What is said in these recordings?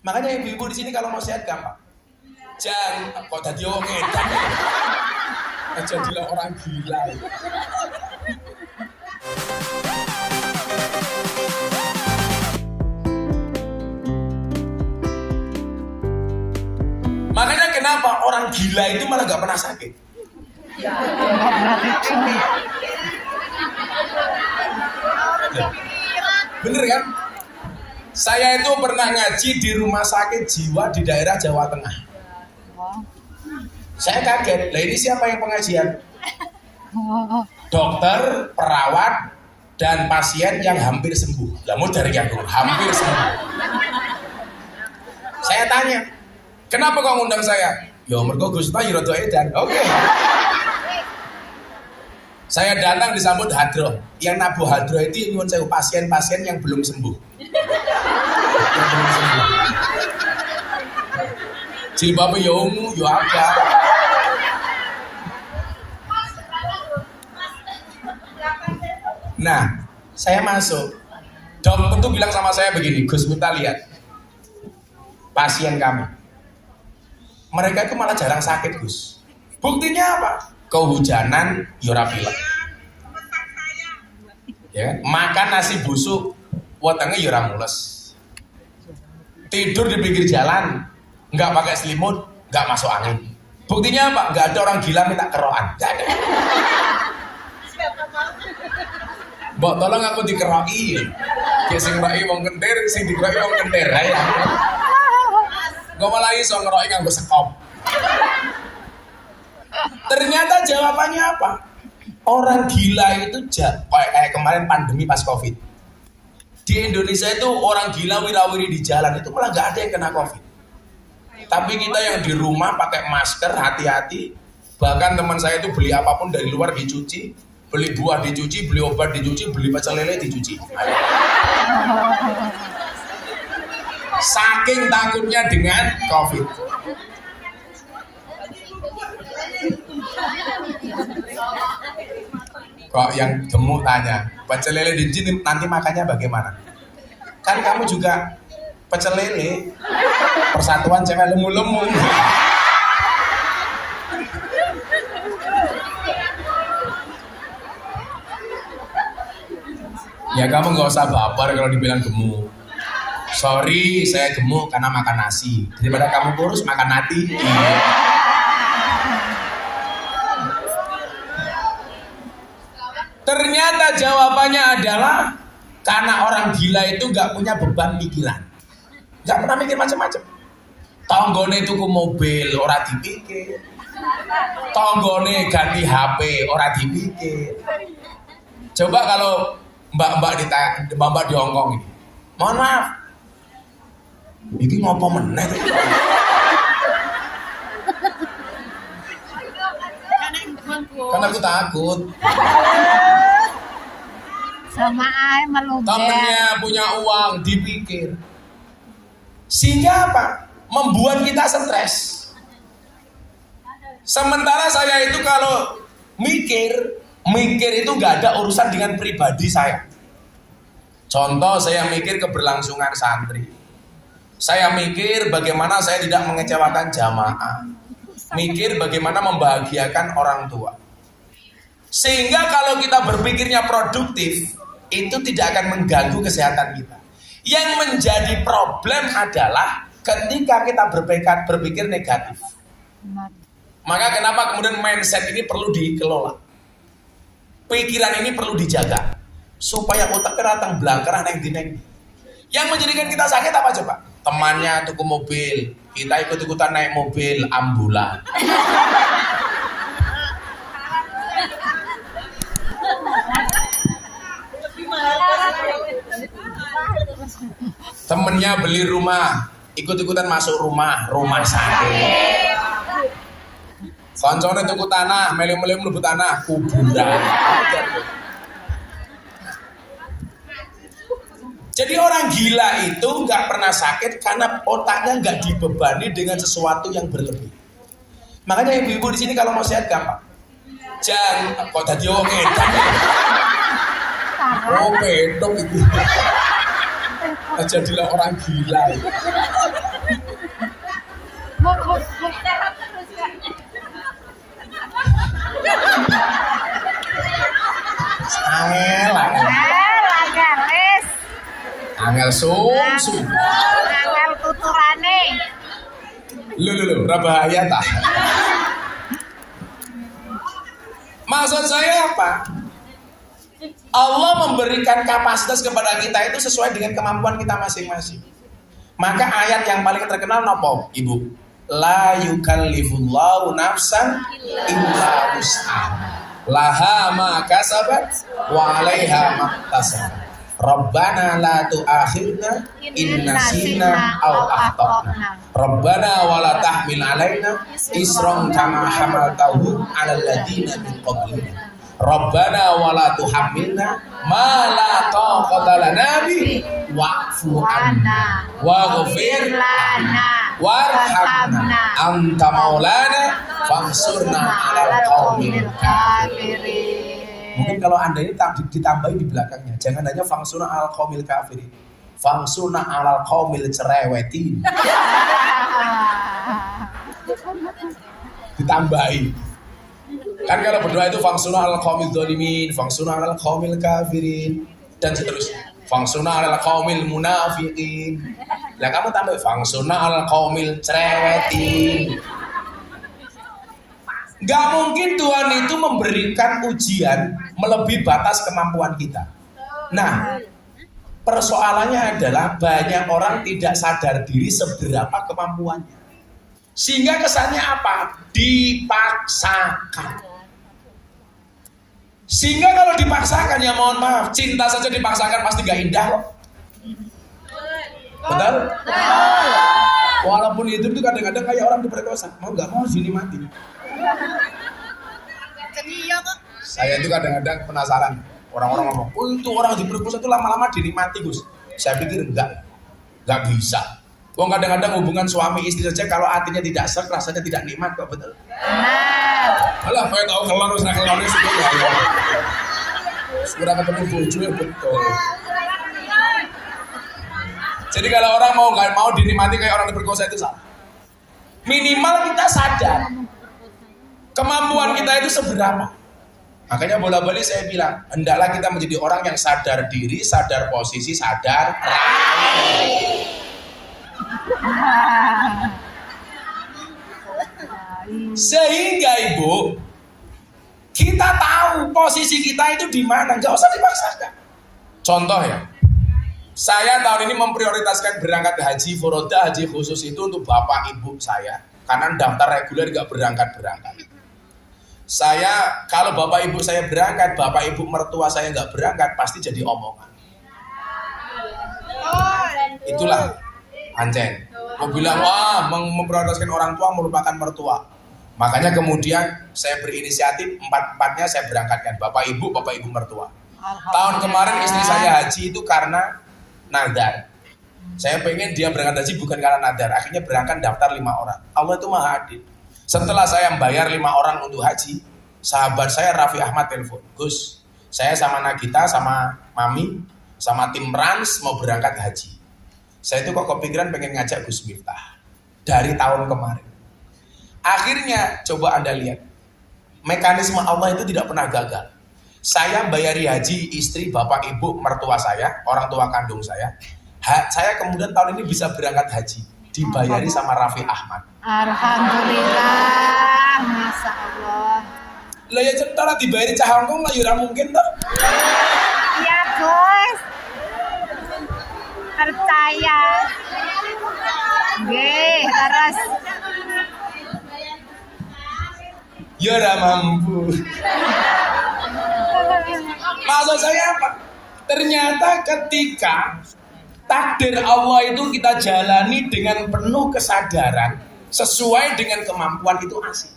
Makanya ibu-ibu di sini kalau mau sehat gampang. Jangan kok tadi wong edan. Jadilah orang gila. Makanya kenapa orang gila itu malah gak pernah sakit? Bener kan? Saya itu pernah ngaji di rumah sakit jiwa di daerah Jawa Tengah. Saya kaget, lah ini siapa yang pengajian? Dokter, perawat, dan pasien yang hampir sembuh. Lah mau dari yang hampir sembuh. Saya tanya, kenapa kau ngundang saya? Ya mergo Gus Pak Rodo Edan. Oke. Saya datang disambut hadroh. Yang nabuh hadroh itu nyuwun sewu pasien-pasien yang belum sembuh. Yang belum sembuh. Jilbabnya ya ungu, ya apa? Nah, saya masuk. Dokter tuh bilang sama saya begini, Gus Miftah lihat pasien kami. Mereka itu malah jarang sakit, Gus. Buktinya apa? Kehujanan, yora pilek. Ya, makan nasi busuk, wetenge yora mules. Tidur di pinggir jalan, nggak pakai selimut, nggak masuk angin. Buktinya apa? Nggak ada orang gila minta kerokan, nggak ada. Mbok tolong aku dikeroki. Ya sing ngeroki wong kentir, sing dikeroki wong kentir. Ya. Gue malah iso ngeroki nganggo sekop. Ternyata jawabannya apa? Orang gila itu kayak kemarin pandemi pas Covid. Di Indonesia itu orang gila wirawiri di jalan itu malah nggak ada yang kena Covid. Tapi kita yang di rumah pakai masker, hati-hati. Bahkan teman saya itu beli apapun dari luar dicuci, beli buah dicuci, beli obat dicuci, beli pecel lele dicuci. Saking takutnya dengan Covid. Kok yang gemuk tanya, pecel lele dicuci nanti makannya bagaimana? Kan kamu juga pecel lele, persatuan cewek lemu-lemu. Ya kamu nggak usah baper kalau dibilang gemuk. Sorry, saya gemuk karena makan nasi. Daripada kamu kurus makan nati. Ternyata jawabannya adalah karena orang gila itu nggak punya beban pikiran, nggak pernah mikir macam-macam. Tonggone tuku mobil, ora dipikir. Tonggone ganti HP, ora dipikir. Coba kalau mbak-mbak di Hongkong ini, mohon maaf, ini ngopo meneh? Karena aku takut. Sama ay maluber. Temennya punya uang dipikir. Sehingga apa? Membuat kita stres. Sementara saya itu kalau mikir itu nggak ada urusan dengan pribadi saya. Contoh saya mikir keberlangsungan santri. Saya mikir bagaimana saya tidak mengecewakan jamaah. Mikir bagaimana membahagiakan orang tua. Sehingga kalau kita berpikirnya produktif, itu tidak akan mengganggu kesehatan kita. Yang menjadi problem adalah ketika kita berpikir negatif. Maka kenapa kemudian mindset ini perlu dikelola. Pikiran ini perlu dijaga. Supaya otak keratang belangker yang dineng. Yang menjadikan kita sakit apa coba? Temannya tuku mobil, kita ikut-ikutan naik mobil ambulan. Temennya beli rumah, ikut-ikutan masuk rumah sakit. Koncone tuku tanah, melu-melu mlebu tanah, kuburan. Jadi orang gila itu nggak pernah sakit karena otaknya nggak dibebani dengan sesuatu yang berlebih. Makanya ibu-ibu di sini kalau mau sehat gampang. Jangan kok tadi wong edan. Oh pedok itu. Jadilah orang gila. sumsu. Angel tuturane. Lho, ora bahaya tah. Maksud saya apa? Allah memberikan kapasitas kepada kita itu sesuai dengan kemampuan kita masing-masing. Maka ayat yang paling terkenal nopo, Ibu? La yukallifullahu nafsan illa wus'aha. Laha ma kasabat wa 'alaiha ma iktasabat. Rabbana la tu'akhirna in nasina aw akhtana. Rabbana wa la tahmil 'alaina isran kama hamaltahu 'alal ladzina min qablina. Rabbana wa la tuhammilna ma la taqata lana bi wa'fu 'anna waghfir lana warhamna anta maulana fansurna 'alal qaumil kafirin. Mungkin kalau Anda ini ditambahi di belakangnya, jangan hanya fangsuna al qaumil kafirin, fangsuna alal qaumil cerewetin. Ditambahi. Kan kalau berdoa itu fangsuna alal qaumil dzalimin, fangsuna alal qaumil kafirin dan seterusnya. Fangsuna alal qaumil munafiqin. Lah kamu tambah fangsuna alal qaumil cerewetin. Gak mungkin Tuhan itu memberikan ujian melebihi batas kemampuan kita. Nah, persoalannya adalah banyak orang tidak sadar diri seberapa kemampuannya. Sehingga kesannya apa? Dipaksakan. Sehingga kalau dipaksakan, ya mohon maaf, cinta saja dipaksakan pasti gak indah loh. Betul? Walaupun itu kadang-kadang kayak orang diperkosa, mau gak mau dinikmati. Saya itu kadang-kadang penasaran, orang-orang ngomong, oh itu orang diperkosa itu lama-lama dinikmati Gus. Saya pikir enggak bisa. Wong kadang-kadang hubungan suami istri saja kalau hatinya tidak serk, rasanya tidak nikmat kok, betul? Alah, saya tahu kelon sudah ya. Sudah ketemu bojo ya betul. Jadi kalau orang mau dinikmati kayak orang diperkosa itu salah. Minimal kita sadar kemampuan kita itu seberapa. Makanya bola-balik saya bilang, hendaklah kita menjadi orang yang sadar diri, sadar posisi, sadar rai. Sehingga Ibu, kita tahu posisi kita itu di mana, nggak usah dipaksakan. Contoh ya, saya tahun ini memprioritaskan berangkat haji furoda, haji khusus itu untuk bapak ibu saya, karena daftar reguler nggak berangkat. Saya kalau bapak ibu saya berangkat, bapak ibu mertua saya nggak berangkat, pasti jadi omongan. Itulah Ancen. Mau bilang wah memprioritaskan orang tua merupakan mertua. Makanya kemudian saya berinisiatif empat-empatnya saya berangkatkan bapak ibu mertua. Tahun kemarin istri saya haji itu karena nadar. Saya pengen dia berangkat haji bukan karena nadar. Akhirnya berangkat daftar 5 orang. Allah itu maha adil. Setelah saya bayar 5 orang untuk haji, sahabat saya Raffi Ahmad telepon, Gus, saya sama Nagita, sama Mami, sama tim Rans mau berangkat haji. Saya itu kok kepikiran pengen ngajak Gus Miftah dari tahun kemarin. Akhirnya coba Anda lihat, mekanisme Allah itu tidak pernah gagal. Saya bayari haji istri, bapak, ibu, mertua saya, orang tua kandung saya. Saya kemudian tahun ini bisa berangkat haji, dibayari sama Raffi Ahmad. Alhamdulillah, Masya Allah. Lah ya centara dibayari cah Hongkong lah ya mungkin toh. Iya Gus, percaya. Nggih, harus. Ya ora mampu. Maksud saya apa? Ternyata ketika takdir Allah itu kita jalani dengan penuh kesadaran sesuai dengan kemampuan itu asik.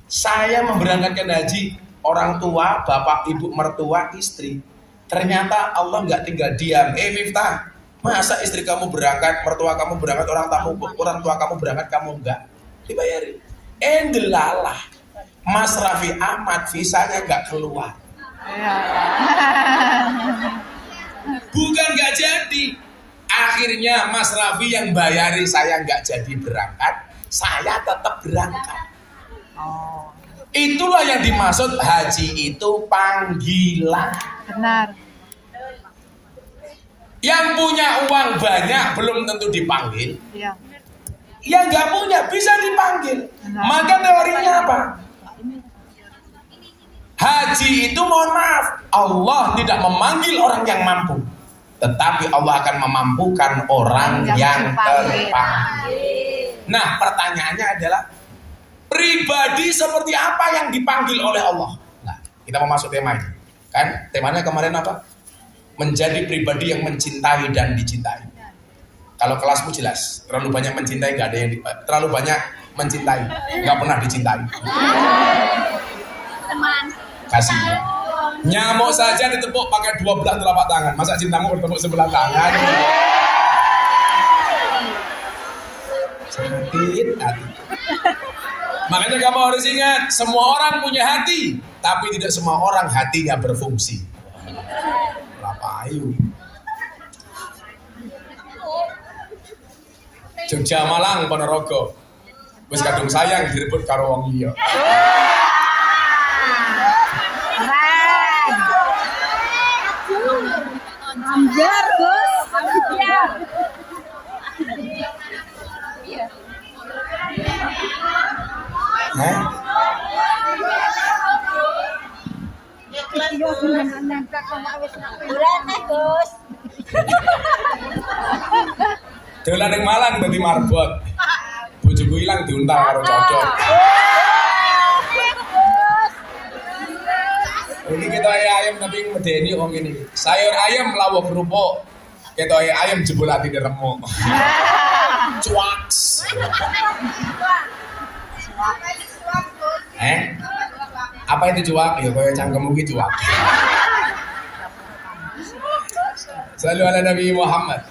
Saya memberangkatkan haji orang tua, bapak, ibu, mertua, istri. Ternyata Allah nggak tinggal diam. Miftah, masa istri kamu berangkat, mertua kamu berangkat, orang tua kamu berangkat, kamu enggak dibayari? Delalah, Mas Raffi Ahmad visanya nggak keluar. Bukan nggak jadi. Akhirnya Mas Raffi yang bayari saya nggak jadi berangkat, saya tetap berangkat. Itulah yang dimaksud haji itu panggilan. Benar. Yang punya uang banyak belum tentu dipanggil. Iya. Yang nggak punya bisa dipanggil. Maka teorinya apa? Haji itu mohon maaf, Allah tidak memanggil orang yang mampu, tetapi Allah akan memampukan orang yang terpanggil. Nah, pertanyaannya adalah pribadi seperti apa yang dipanggil oleh Allah? Nah, kita mau masuk tema ini. Kan temanya kemarin apa? Menjadi pribadi yang mencintai dan dicintai. Kalau kelasmu jelas, terlalu banyak mencintai, gak ada yang terlalu banyak mencintai, nggak pernah dicintai. Teman. Kasih. Nyamuk saja ditepuk pakai 12 telapak tangan. Masa cintamu bertepuk sebelah tangan? Sakit hati. Makanya kamu harus ingat, semua orang punya hati, tapi tidak semua orang hatinya berfungsi. Berapa ayu? Jogja Malang Ponorogo. Wis kadung sayang direbut karo wong liya. Keren. Amjar, Gus. Amjar. Hah? Bulan Gus. Dolan ning Malang dadi marbot. Bojoku ilang diuntal karo cocok. Ini kita ayam tapi medeni wong ini. Sayur ayam lawuh kerupuk. Kita ayam jebol ati remuk. Cuaks. Apa itu cuak? Ya kaya cangkemmu ki cuak. Selalu ala Nabi Muhammad.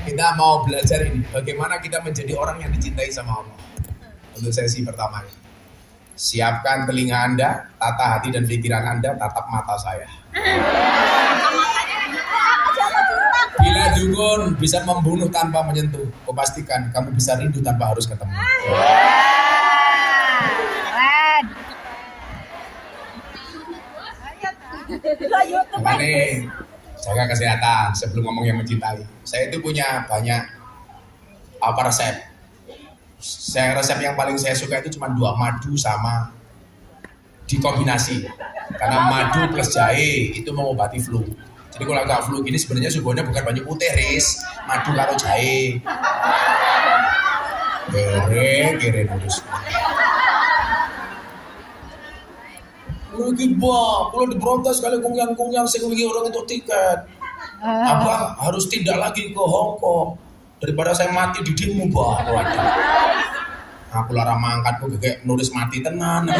Kita mau belajar ini, bagaimana kita menjadi orang yang dicintai sama Allah. Untuk sesi pertama ini, siapkan telinga Anda, tata hati dan pikiran Anda, tatap mata saya. Bila dukun bisa membunuh tanpa menyentuh, kau pastikan kamu bisa rindu tanpa harus ketemu. Keren. Makanya jaga kesehatan sebelum ngomong yang mencintai. Saya itu punya banyak resep. Resep yang paling saya suka itu cuma 2, madu sama dikombinasi. Karena madu plus jahe itu mengobati flu. Jadi kalau agak flu gini sebenarnya suguhannya bukan banyu putih, Riz. Madu karo jahe. Kere terus. Rugi bah, kalau diprotes kali kungyang sing wingi orang untuk tiket. Abah harus tidak lagi ke Hong Kong daripada saya mati di demo bah. Waduh. Aku lara mangkat kok kayak nulis mati tenan.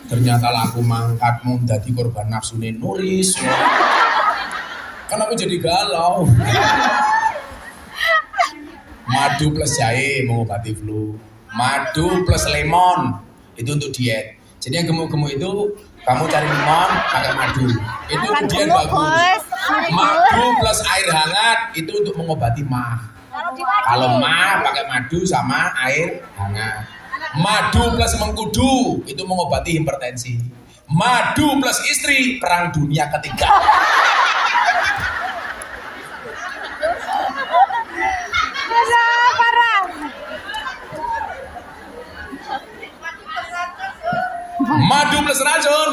Ternyata lah aku mangkat mau jadi korban nafsu nulis. Kan aku jadi galau. Madu plus jahe mengobati flu. Madu plus lemon itu untuk diet. Jadi yang gemuk-gemuk itu kamu cari lemon pakai madu. Itu diet bagus. Madu plus air hangat itu untuk mengobati mah. Kalau mah pakai madu sama air hangat. Madu plus mengkudu itu mengobati hipertensi. Madu plus istri perang dunia ketiga. Madu plus racun.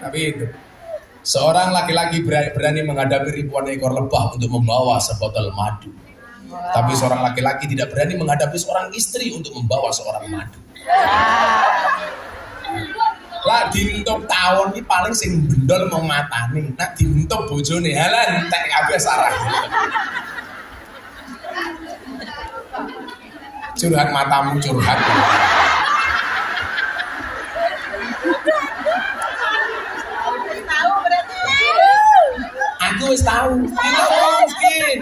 Tapi itu seorang laki-laki berani menghadapi ribuan ekor lebah untuk membawa sebotol madu. Tapi seorang laki-laki tidak berani menghadapi seorang istri untuk membawa seorang madu. Lah dintuk tahun ini paling sing bendol mau matani. Nak dintuk bojone halan entek kabeh sarah. Curhat matamu curhat. Aku wis tahu. Mungkin.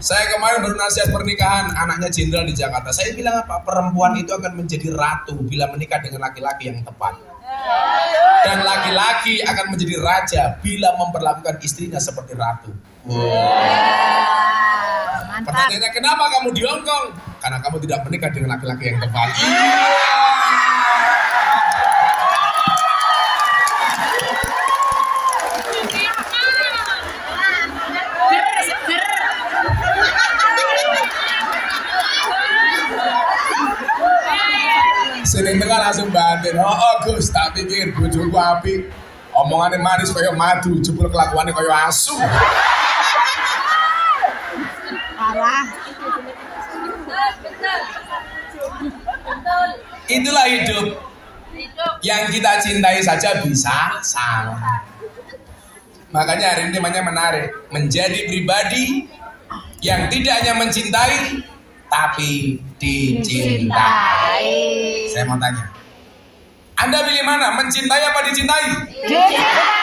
Saya kemarin bernasihat pernikahan anaknya jenderal di Jakarta. Saya bilang apa? Perempuan itu akan menjadi ratu bila menikah dengan laki-laki yang tepat. Dan laki-laki akan menjadi raja bila memperlakukan istrinya seperti ratu. Wow. Mantap. Pertanyaannya, kenapa kamu di Hong Kong? Karena kamu tidak menikah dengan laki-laki yang tepat. Sering tengah langsung batin. Oh Gus, tak pikir bojoku apik. Omongannya manis kaya madu, jebul kelakuannya kaya asu. Parah. Itulah hidup. Yang kita cintai saja bisa salah. Makanya hari ini temanya menarik. Menjadi pribadi yang tidak hanya mencintai, tapi dicintai. Saya mau tanya, Anda pilih mana? Mencintai apa dicintai? Dicintai.